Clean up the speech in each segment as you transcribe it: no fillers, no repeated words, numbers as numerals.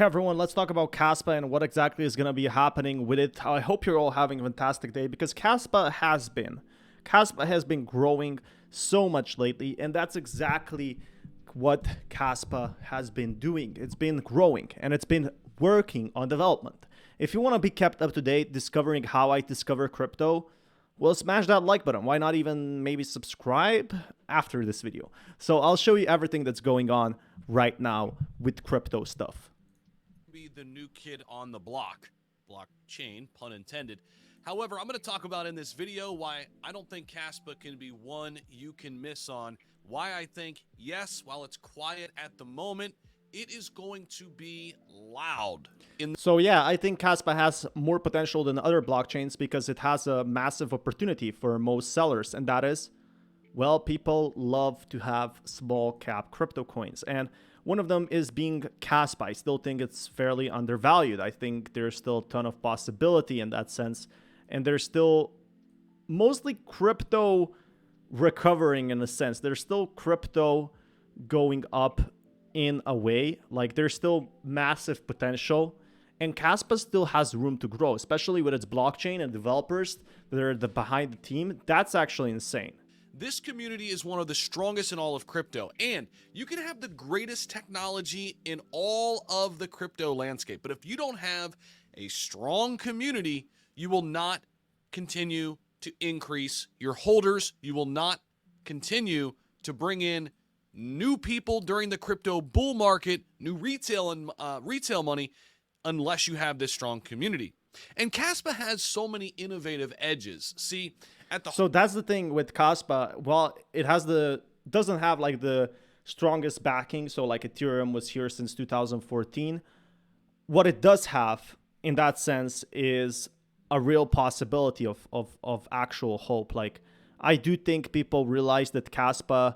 Hey everyone, let's talk about Caspa and what exactly is going to be happening with it. I hope you're all having a fantastic day because Caspa has been growing so much lately, and that's exactly what Caspa has been doing. It's been growing and it's been working on development. If you want to be kept up to date discovering how I discover crypto, well, smash that like button. Why not even maybe subscribe after this video? So I'll show you everything that's going on right now with crypto stuff. Be the new kid on the blockchain, pun intended. However, I'm going to talk about in this video why I don't think Caspa can be one you can miss on. Why I think, yes, while it's quiet at the moment, it is going to be loud. So yeah, I think Caspa has more potential than other blockchains because it has a massive opportunity for most sellers, and that is, well, people love to have small cap crypto coins, and one of them is being Caspa. I still think it's fairly undervalued. I think there's still a ton of possibility in that sense, and there's still mostly crypto recovering in a sense. There's still crypto going up in a way. Like, there's still massive potential, and Caspa still has room to grow, especially with its blockchain and developers that are behind the team. That's actually insane. This community is one of the strongest in all of crypto, and you can have the greatest technology in all of the crypto landscape, but if you don't have a strong community, you will not continue to increase your holders. You will not continue to bring in new people during the crypto bull market, new retail and retail money, unless you have this strong community. And Caspa has so many innovative edges. See, so that's the thing with Caspa. Well, it doesn't have like the strongest backing. So like Ethereum was here since 2014. What it does have in that sense is a real possibility of actual hope. Like, I do think people realize that Caspa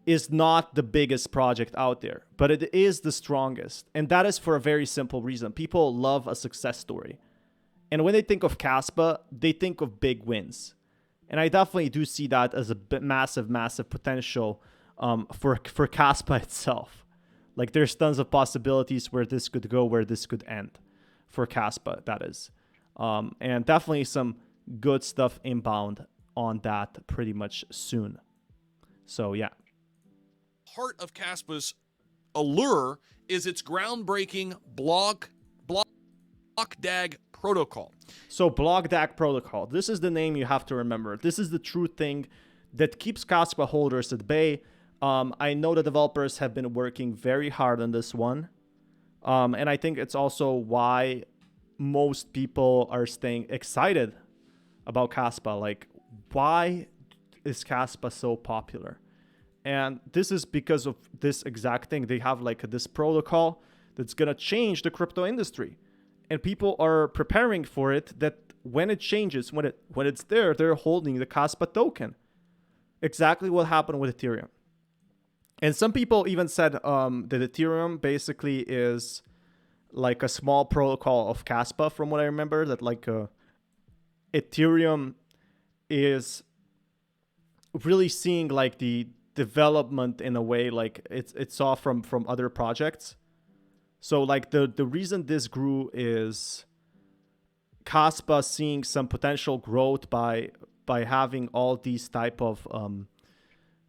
is not the biggest project out there, but it is the strongest. And that is for a very simple reason. People love a success story. And when they think of Caspa, they think of big wins. And I definitely do see that as a massive, massive potential for Caspa itself. Like, there's tons of possibilities where this could go, where this could end for Caspa, that is. And definitely some good stuff inbound on that pretty much soon. So, yeah. Heart of Caspa's allure is its groundbreaking BlockDAG protocol. So BlockDAG protocol, this is the name you have to remember. This is the true thing that keeps Caspa holders at bay. I know the developers have been working very hard on this one. And I think it's also why most people are staying excited about Caspa. Like, why is Caspa so popular? And this is because of this exact thing. They have like this protocol that's going to change the crypto industry. And people are preparing for it, that when it changes, when it's there, they're holding the Caspa token. Exactly what happened with Ethereum. And some people even said that Ethereum basically is like a small protocol of Caspa, from what I remember, that like Ethereum is really seeing like the development in a way like it saw from other projects. So like the reason this grew is Caspa seeing some potential growth by having all these type of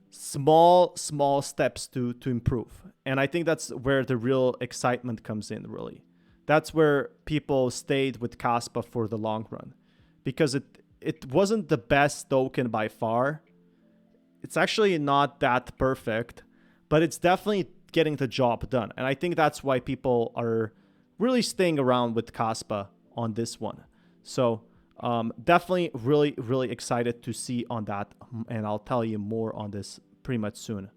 small steps to improve. And I think that's where the real excitement comes in, really. That's where people stayed with Caspa for the long run, because it wasn't the best token by far. It's actually not that perfect, but it's definitely getting the job done. And I think that's why people are really staying around with Caspa on this one. So definitely really, really excited to see on that. And I'll tell you more on this pretty much soon.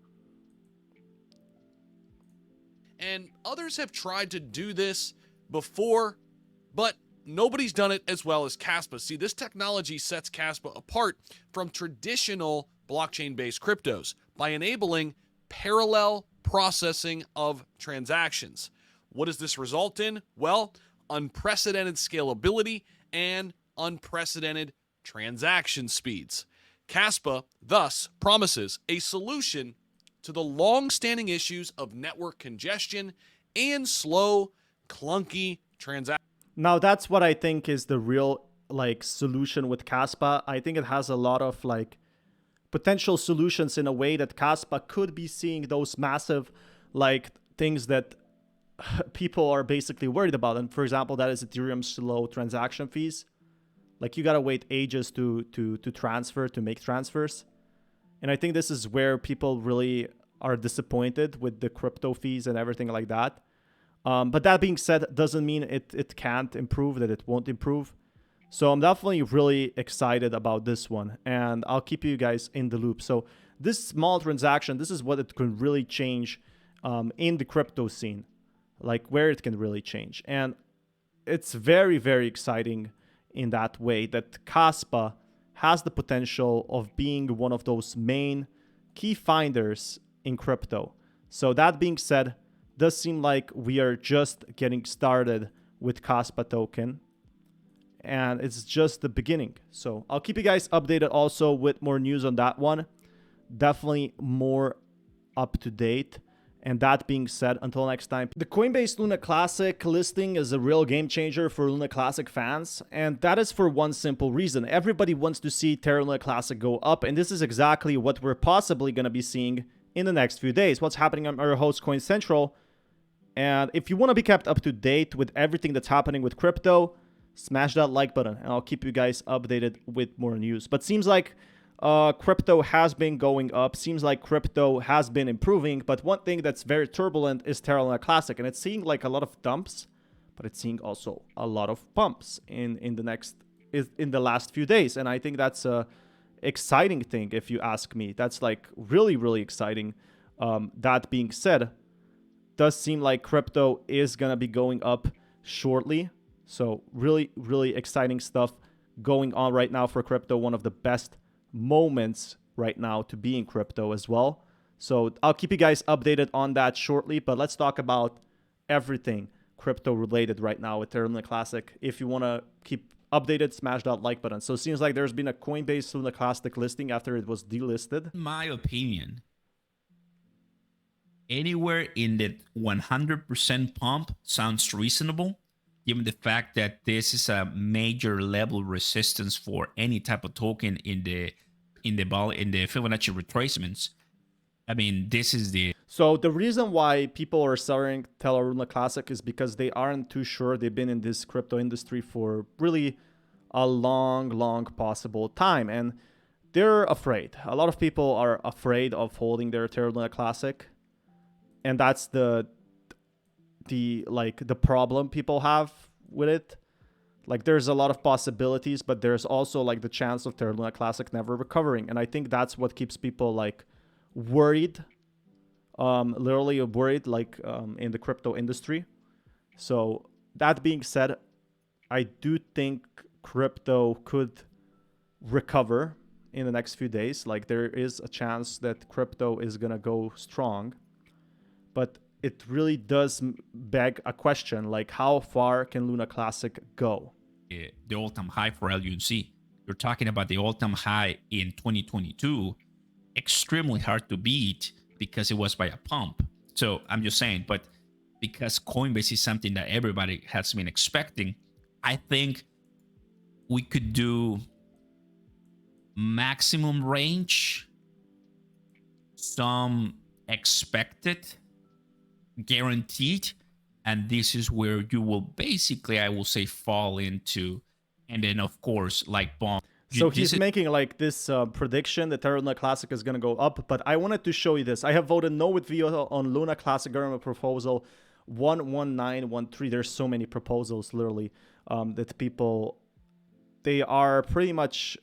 And others have tried to do this before, but nobody's done it as well as Caspa. See, this technology sets Caspa apart from traditional blockchain-based cryptos by enabling parallel processing of transactions. What does this result in? Well, unprecedented scalability and unprecedented transaction speeds. Caspa thus promises a solution to the long-standing issues of network congestion and slow, clunky transactions. Now that's what I think is the real like solution with Caspa. I think it has a lot of like potential solutions in a way that Caspa could be seeing those massive like things that people are basically worried about. And for example, that is Ethereum's slow transaction fees. Like you gotta wait ages to transfer, to make transfers. And I think this is where people really are disappointed with the crypto fees and everything like that. But that being said, doesn't mean it can't improve, that it won't improve. So I'm definitely really excited about this one, and I'll keep you guys in the loop. So this small transaction, this is what it can really change in the crypto scene, like where it can really change. And it's very, very exciting in that way that Caspa has the potential of being one of those main key finders in crypto. So that being said, does seem like we are just getting started with Caspa token, and it's just the beginning. So I'll keep you guys updated also with more news on that one. Definitely more up to date. And that being said, until next time, the Coinbase Luna Classic listing is a real game changer for Luna Classic fans. And that is for one simple reason. Everybody wants to see Terra Luna Classic go up. And this is exactly what we're possibly going to be seeing in the next few days. What's happening on our host Coin Central. And if you want to be kept up to date with everything that's happening with crypto, smash that like button and I'll keep you guys updated with more news. But seems like crypto has been going up. Seems like crypto has been improving. But one thing that's very turbulent is Terra Luna Classic. And it's seeing like a lot of dumps, but it's seeing also a lot of pumps in the last few days. And I think that's a exciting thing if you ask me. That's like really, really exciting. That being said, does seem like crypto is going to be going up shortly. So really, really exciting stuff going on right now for crypto. One of the best moments right now to be in crypto as well. So I'll keep you guys updated on that shortly. But let's talk about everything crypto related right now with Terra Luna Classic. If you want to keep updated, smash that like button. So it seems like there's been a Coinbase Luna Classic listing after it was delisted. In my opinion, anywhere in the 100% pump sounds reasonable, given the fact that this is a major level resistance for any type of token in the Fibonacci retracements. I mean, this is the... So the reason why people are selling Terra Luna Classic is because they aren't too sure. They've been in this crypto industry for really a long possible time, and they're afraid. A lot of people are afraid of holding their Terra Luna Classic. And that's the problem people have with it. Like there's a lot of possibilities, but there's also like the chance of Terra Luna Classic never recovering. And I think that's what keeps people like worried, literally worried, like in the crypto industry. So that being said, I do think crypto could recover in the next few days. Like there is a chance that crypto is gonna go strong. But it really does beg a question, like how far can Luna Classic go? The all-time high for LUNC. You're talking about the all-time high in 2022. Extremely hard to beat because it was by a pump. So I'm just saying, but because Coinbase is something that everybody has been expecting, I think we could do maximum range, some expected, guaranteed, and this is where you will basically, I will say, fall into. And then of course, like Bonk, so he's making like this prediction that Terra Luna Classic is going to go up. But I wanted to show you this. I have voted no with Vio on Luna Classic government proposal 11913. There's so many proposals literally that people, they are pretty much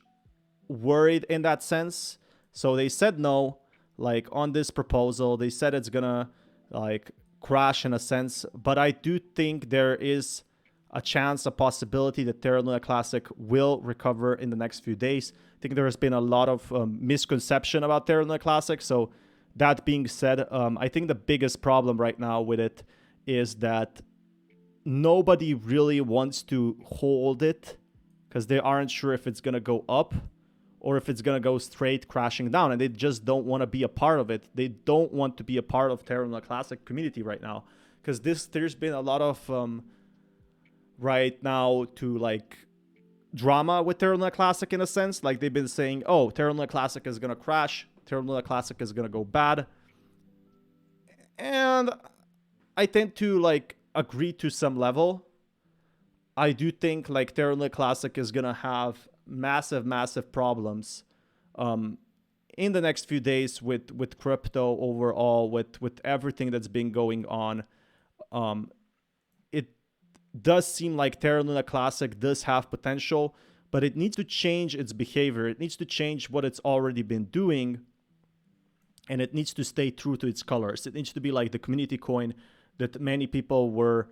worried in that sense. So they said no, like on this proposal. They said it's gonna like crash in a sense, but I do think there is a chance, a possibility that Terra Luna Classic will recover in the next few days. I think there has been a lot of misconception about Terra Luna Classic. So that being said, I think the biggest problem right now with it is that nobody really wants to hold it because they aren't sure if it's going to go up or if it's going to go straight crashing down, and they just don't want to be a part of it. They don't want to be a part of Terra Luna Classic community right now because there's been a lot of right now to like drama with Terra Luna Classic in a sense. Like they've been saying, oh, Terra Luna Classic is gonna crash, Terra Luna Classic is gonna go bad, and I tend to like agree to some level. I do think like Terra Luna Classic is gonna have massive problems in the next few days with crypto overall, with everything that's been going on. It does seem like Terra Luna Classic does have potential, but it needs to change its behavior. It needs to change what it's already been doing, and it needs to stay true to its colors. It needs to be like the community coin that many people were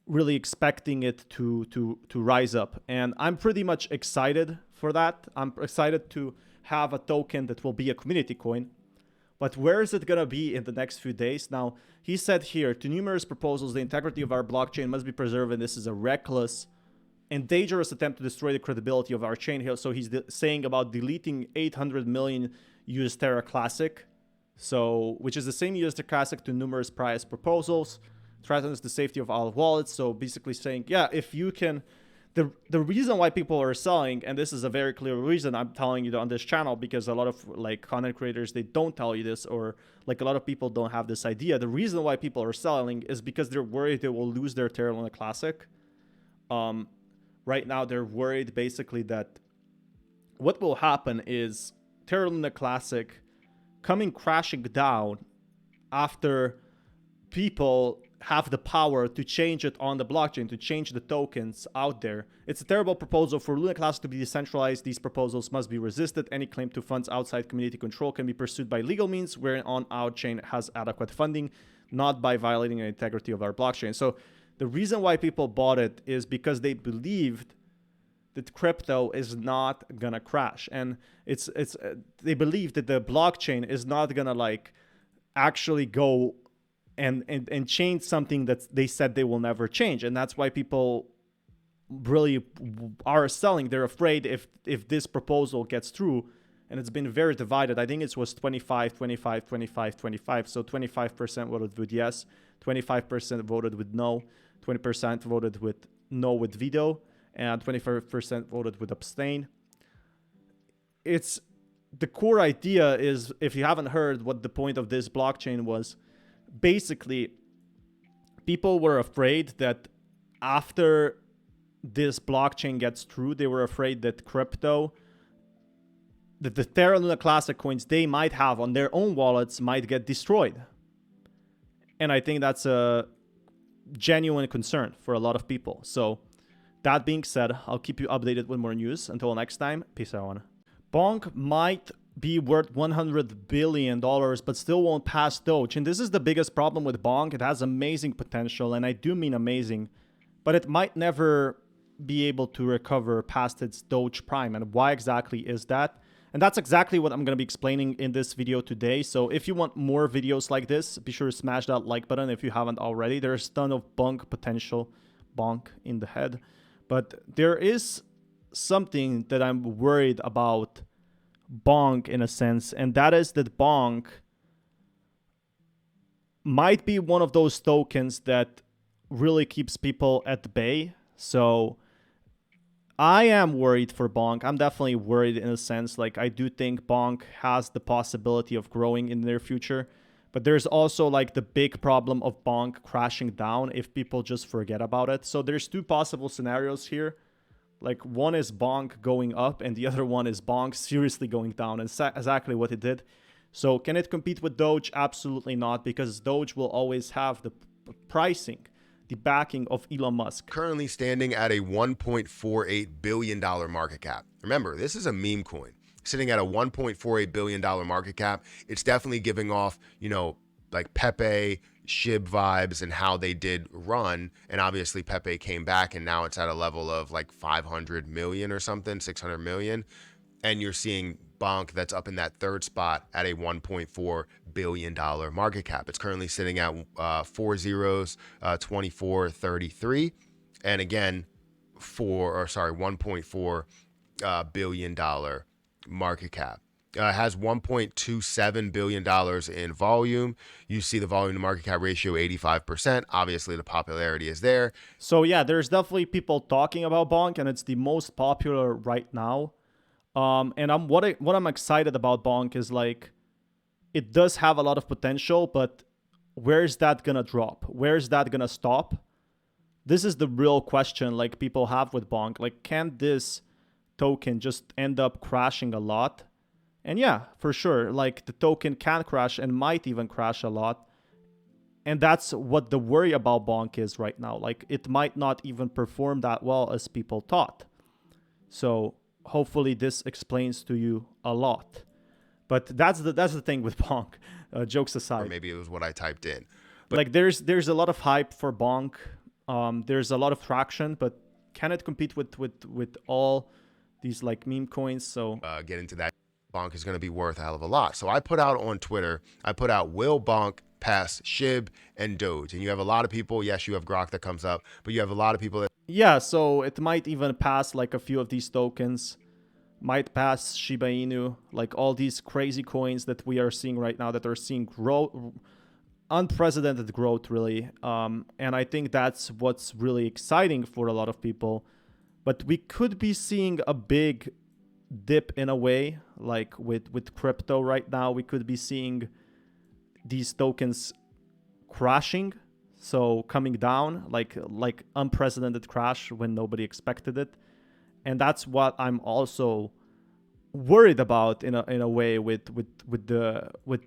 really expecting it to rise up. And I'm pretty much excited for that. I'm excited to have a token that will be a community coin. But where is it going to be in the next few days? Now, he said here, to numerous proposals, the integrity of our blockchain must be preserved, and this is a reckless and dangerous attempt to destroy the credibility of our chain. So he's saying about deleting 800 million US Terra Classic, so which is the same US Terra Classic to numerous prior proposals, threatens the safety of all wallets. So basically saying, yeah, if you can... The reason why people are selling, and this is a very clear reason I'm telling you on this channel, because a lot of like content creators, they don't tell you this, or like a lot of people don't have this idea. The reason why people are selling is because they're worried they will lose their Terra Luna Classic. Right now, they're worried basically that what will happen is Terra Luna Classic coming crashing down after people have the power to change it on the blockchain, to change the tokens out there. It's a terrible proposal for Luna Classic to be decentralized. These proposals must be resisted. Any claim to funds outside community control can be pursued by legal means wherein on our chain has adequate funding, not by violating the integrity of our blockchain. So the reason why people bought it is because they believed that crypto is not gonna crash, and they believe that the blockchain is not gonna like actually go and change something that they said they will never change. And that's why people really are selling. They're afraid if this proposal gets through, and it's been very divided. I think it was 25, 25, 25, 25. So 25% voted with yes, 25% voted with no, 20% voted with no with veto, and 25% voted with abstain. It's the core idea is, if you haven't heard what the point of this blockchain was, basically, people were afraid that after this blockchain gets through, they were afraid that crypto, that the Terra Luna Classic coins they might have on their own wallets might get destroyed. And I think that's a genuine concern for a lot of people. So that being said, I'll keep you updated with more news. Until next time, peace out. Bonk might be worth $100 billion, but still won't pass Doge. And this is the biggest problem with Bonk. It has amazing potential, and I do mean amazing, but it might never be able to recover past its Doge prime. And why exactly is that? And that's exactly what I'm going to be explaining in this video today. So if you want more videos like this, be sure to smash that like button if you haven't already. There's a ton of Bonk potential, Bonk in the head. But there is something that I'm worried about Bonk in a sense, and that is that Bonk might be one of those tokens that really keeps people at bay. So I am worried for Bonk. I'm definitely worried in a sense. Like, I do think Bonk has the possibility of growing in the near future, but there's also like the big problem of Bonk crashing down if people just forget about it. So there's two possible scenarios here. Like, one is Bonk going up, and the other one is Bonk seriously going down, and exactly what it did. So can it compete with Doge? Absolutely not, because Doge will always have the pricing, the backing of Elon Musk. Currently standing at a $1.48 billion market cap. Remember, this is a meme coin. Sitting at a $1.48 billion market cap, it's definitely giving off, you know, like Pepe, SHIB vibes and how they did run. And obviously Pepe came back, and now it's at a level of like 500 million or something, 600 million. And you're seeing Bonk that's up in that third spot at a $1.4 billion market cap. It's currently sitting at 2433. And again, $1.4 billion market cap. has $1.27 billion in volume. You see the volume to market cap ratio 85%. Obviously, the popularity is there. So yeah, there's definitely people talking about Bonk, and it's the most popular right now. And what I'm excited about Bonk is like, it does have a lot of potential, but where's that gonna drop? Where's that gonna stop? This is the real question like people have with Bonk. Like, can this token just end up crashing a lot? And yeah, for sure, like the token can crash and might even crash a lot. And that's what the worry about Bonk is right now. Like, it might not even perform that well as people thought. So hopefully this explains to you a lot. But that's the thing with Bonk. Jokes aside, Or maybe it was what I typed in. like there's a lot of hype for Bonk. There's a lot of traction, but can it compete with all these like meme coins? So Get into that. Bonk is going to be worth a hell of a lot. So I put out on Twitter, will Bonk pass SHIB and Doge? And you have a lot of people. Yes, you have Grok that comes up, but you have a lot of people that yeah, so it might even pass like a few of these tokens. Might pass Shiba Inu, like all these crazy coins that we are seeing right now that are seeing growth, unprecedented growth, really. And I think that's what's really exciting for a lot of people. But we could be seeing a big dip in a way, like with crypto right now. We could be seeing these tokens crashing, so coming down, like unprecedented crash when nobody expected it. And that's what I'm also worried about in a way with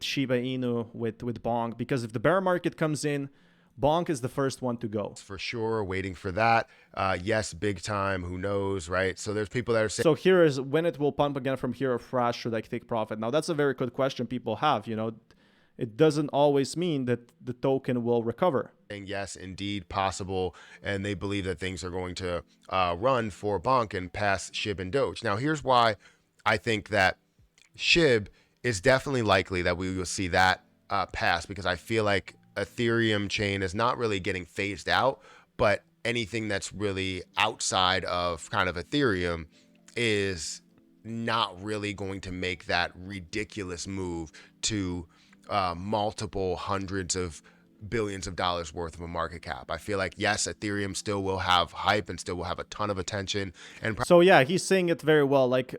Shiba Inu, with Bonk, because if the bear market comes in, Bonk is the first one to go. for sure waiting for that. Yes, big time. Who knows, right? So there's people that are saying, So here is when it will pump again from here, or crash, should I take profit? Now that's a very good question people have. You know, it doesn't always mean that the token will recover. yes, indeed possible. And they believe that things are going to run for Bonk and pass SHIB and Doge. Now, here's why I think that SHIB is definitely likely that we will see that pass, because I feel like Ethereum chain is not really getting phased out, but anything that's really outside of kind of Ethereum is not really going to make that ridiculous move to multiple hundreds of billions of dollars worth of a market cap. I feel like, yes, Ethereum still will have hype and still will have a ton of attention. And So yeah, he's saying it very well. Like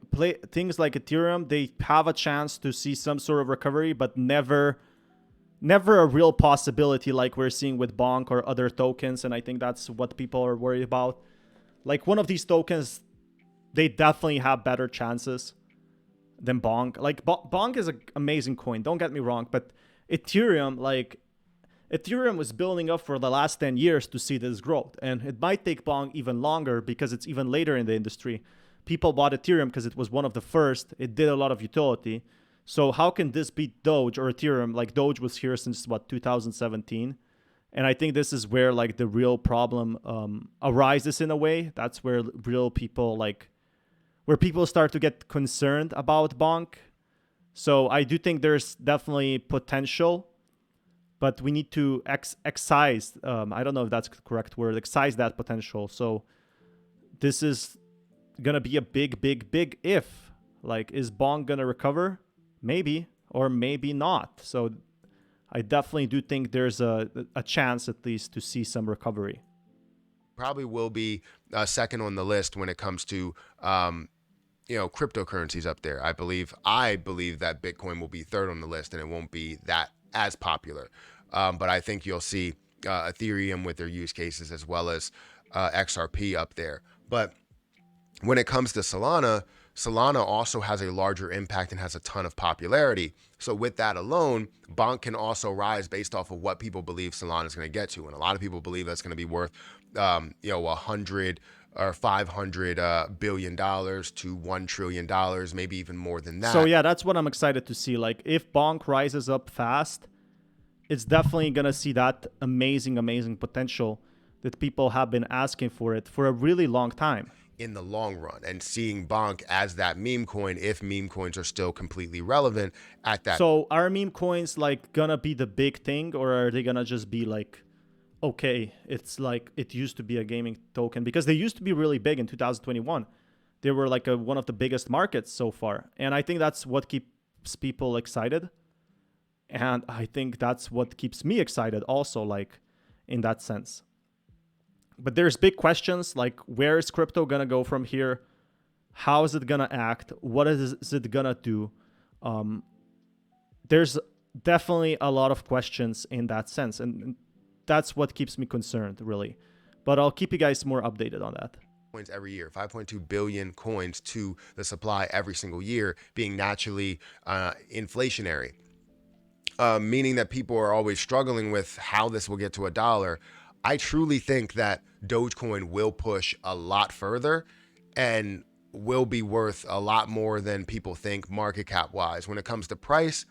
things like Ethereum, they have a chance to see some sort of recovery, but never a real possibility like we're seeing with Bonk or other tokens. And I think that's what people are worried about. Like one of these tokens, they definitely have better chances than Bonk. Like Bonk is an amazing coin, don't get me wrong, but Ethereum, like Ethereum was building up for the last 10 years to see this growth, and it might take Bonk even longer because it's even later in the industry. People bought Ethereum because it was one of the first. It did a lot of utility. So how can this beat Doge or Ethereum? Like Doge was here since what, 2017? And I think this is where like the real problem arises in a way. That's where real people where people start to get concerned about Bonk. So I do think there's definitely potential, but we need to excise, I don't know if that's the correct word, excise that potential. So this is going to be a big if. Like, is Bonk going to recover? Maybe, or maybe not. So I definitely do think there's a chance at least to see some recovery. probably will be second on the list when it comes to cryptocurrencies up there. I believe that Bitcoin will be third on the list, and it won't be that as popular. But I think you'll see Ethereum with their use cases, as well as XRP up there. But when it comes to Solana also has a larger impact and has a ton of popularity. So with that alone, Bonk can also rise based off of what people believe Solana is going to get to. And a lot of people believe that's going to be worth, 100 or $500 billion to $1 trillion, maybe even more than that. So yeah, that's what I'm excited to see. Like if Bonk rises up fast, it's definitely going to see that amazing potential that people have been asking for it for a really long time. In the long run, and seeing Bonk as that meme coin, if meme coins are still completely relevant at that. So are meme coins like gonna be the big thing, or are they gonna just be like, okay, it's like it used to be a gaming token? Because they used to be really big in 2021. They were like one of the biggest markets so far. And I think that's what keeps people excited. And I think that's what keeps me excited also, like in that sense. But there's big questions like, where is crypto gonna go from here? How is it gonna act? What is it gonna do? There's definitely a lot of questions in that sense, and that's what keeps me concerned, really. But I'll keep you guys more updated on that. Coins every year, 5.2 billion coins to the supply every single year, being naturally inflationary. Meaning that people are always struggling with how this will get to $1. I truly think that Dogecoin will push a lot further and will be worth a lot more than people think market cap wise. When it comes to price,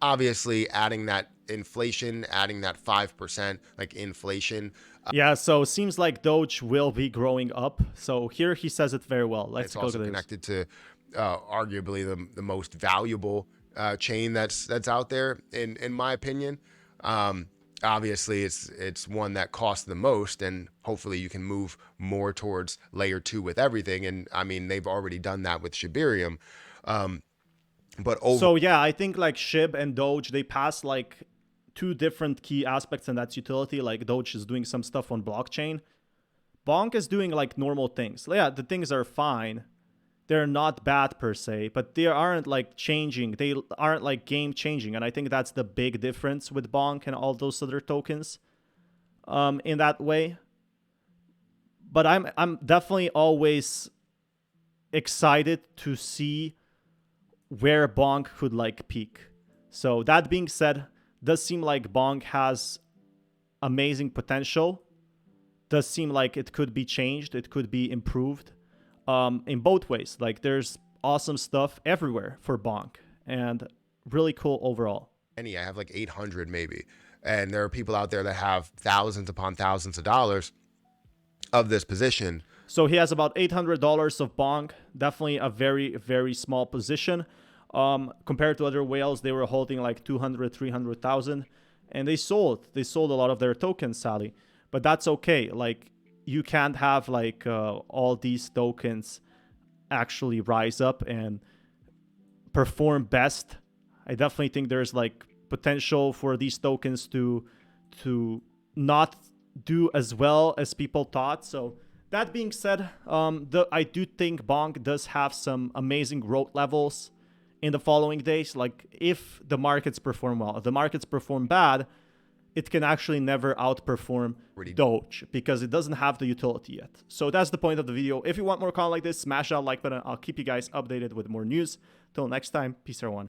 obviously adding that inflation, adding that 5% like inflation. Yeah, so it seems like Doge will be growing up. So here he says it very well. Let's It's go also to this. connected to arguably the most valuable chain that's out there in my opinion. Obviously it's one that costs the most, and hopefully you can move more towards layer 2 with everything. And I mean, they've already done that with Shibarium. So yeah, I think like SHIB and Doge, they pass like two different key aspects, and that's utility. Like Doge is doing some stuff on blockchain. Bonk is doing like normal things. Yeah, the things are fine. They're not bad per se, but they aren't like changing. They aren't like game changing. And I think that's the big difference with Bonk and all those other tokens in that way. But I'm definitely always excited to see where Bonk could like peak. So that being said, does seem like Bonk has amazing potential. Does seem like it could be changed. It could be improved. In both ways. Like there's awesome stuff everywhere for Bonk, and really cool overall. I have like 800 maybe, and there are people out there that have thousands upon thousands of dollars of this position. So he has about $800 of Bonk. Definitely a very, very small position. Compared to other whales, they were holding like 200, 300,000, and they sold a lot of their tokens, Sally. But that's okay. Like, you can't have like all these tokens actually rise up and perform best. I definitely think there's like potential for these tokens to not do as well as people thought. So that being said, I do think Bonk does have some amazing growth levels in the following days. Like if the markets perform well, if the markets perform bad, it can actually never outperform Doge because it doesn't have the utility yet. So that's the point of the video. If you want more content like this, smash that like button. I'll keep you guys updated with more news. Till next time, peace everyone.